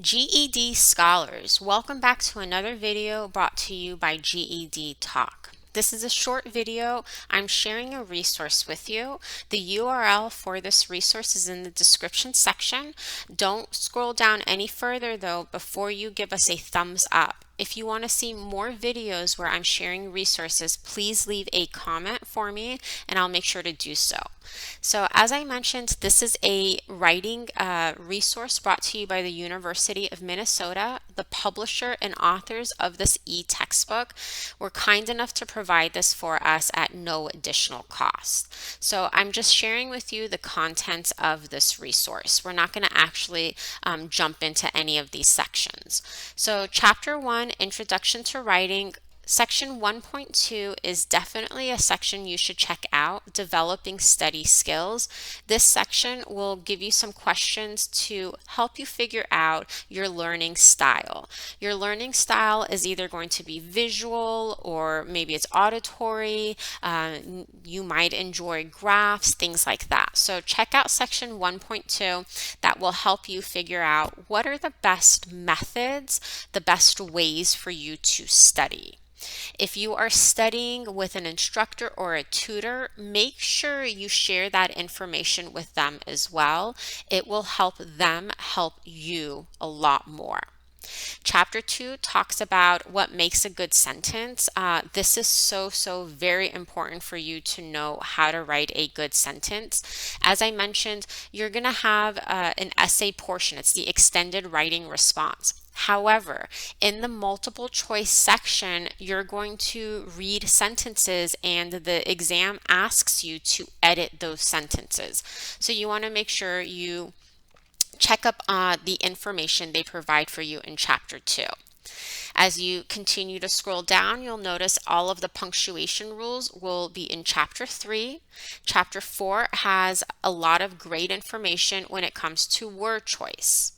GED scholars, welcome back to another video brought to you by GED Talk. This is a short video. I'm sharing a resource with you. The URL for this resource is in the description section. Don't scroll down any further though before you give us a thumbs up. If you want to see more videos where I'm sharing resources, please leave a comment for me and I'll make sure to do so. So as I mentioned, this is a writing resource brought to you by the University of Minnesota. The publisher and authors of this e-textbook were kind enough to provide this for us at no additional cost. So I'm just sharing with you the contents of this resource. We're not going to actually jump into any of these sections. So Chapter 1, Introduction to Writing. Section 1.2 is definitely a section you should check out, Developing Study Skills. This section will give you some questions to help you figure out your learning style. Your learning style is either going to be visual or maybe it's auditory. You might enjoy graphs, things like that. So check out section 1.2. That will help you figure out what are the best methods, the best ways for you to study. If you are studying with an instructor or a tutor, make sure you share that information with them as well. It will help them help you a lot more. Chapter 2 talks about what makes a good sentence. This is so very important for you to know how to write a good sentence. As I mentioned, you're going to have an essay portion. It's the extended writing response. However, in the multiple choice section, you're going to read sentences and the exam asks you to edit those sentences. So you want to make sure you check up the information they provide for you in Chapter 2. As you continue to scroll down, you'll notice all of the punctuation rules will be in Chapter 3. Chapter 4 has a lot of great information when it comes to word choice.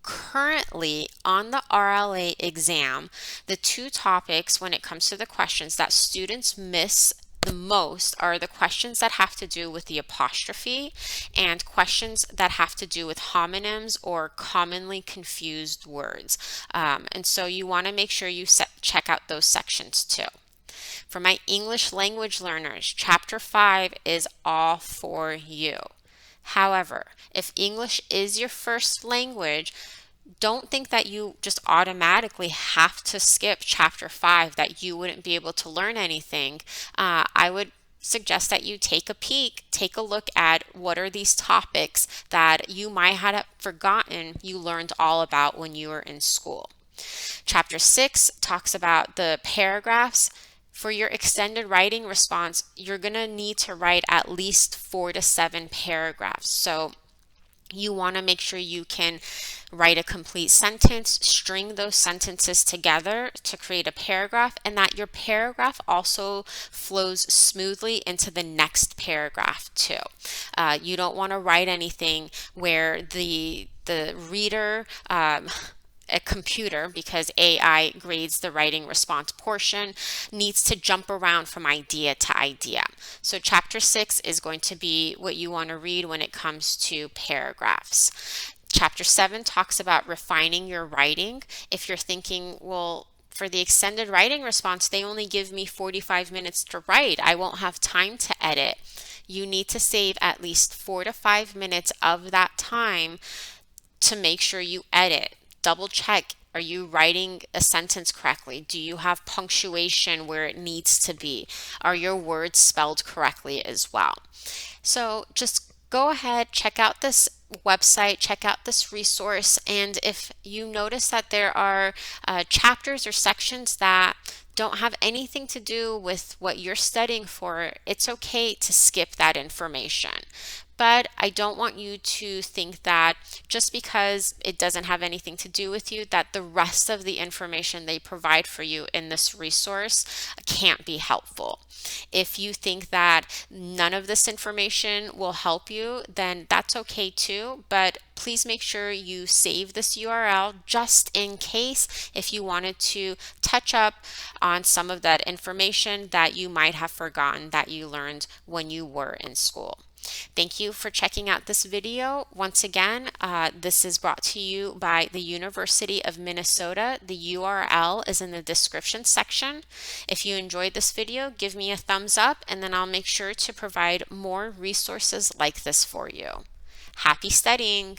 Currently on the RLA exam, the two topics when it comes to the questions that students miss the most are the questions that have to do with the apostrophe and questions that have to do with homonyms or commonly confused words. And so you want to make sure you check out those sections too. For my English language learners, Chapter 5 is all for you. However, if English is your first language, don't think that you just automatically have to skip Chapter 5, that you wouldn't be able to learn anything. I would suggest that you take a peek, take a look at what are these topics that you might have forgotten you learned all about when you were in school. Chapter 6 talks about the paragraphs. For your extended writing response, you're going to need to write at least 4 to 7 paragraphs. So you want to make sure you can write a complete sentence, string those sentences together to create a paragraph, and that your paragraph also flows smoothly into the next paragraph too. You don't want to write anything where the reader a computer, because AI grades the writing response portion, needs to jump around from idea to idea. So Chapter 6 is going to be what you want to read when it comes to paragraphs. Chapter 7 talks about refining your writing. If you're thinking, well, for the extended writing response, they only give me 45 minutes to write. I won't have time to edit. You need to save at least 4 to 5 minutes of that time to make sure you edit. Double check, are you writing a sentence correctly? Do you have punctuation where it needs to be? Are your words spelled correctly as well? So just go ahead, check out this website, check out this resource, and if you notice that there are chapters or sections that don't have anything to do with what you're studying for, it's okay to skip that information. But I don't want you to think that just because it doesn't have anything to do with you, that the rest of the information they provide for you in this resource can't be helpful. If you think that none of this information will help you, then that's okay too, but please make sure you save this URL just in case if you wanted to touch up on some of that information that you might have forgotten that you learned when you were in school. Thank you for checking out this video. Once again, this is brought to you by the University of Minnesota. The URL is in the description section. If you enjoyed this video, give me a thumbs up, and then I'll make sure to provide more resources like this for you. Happy studying!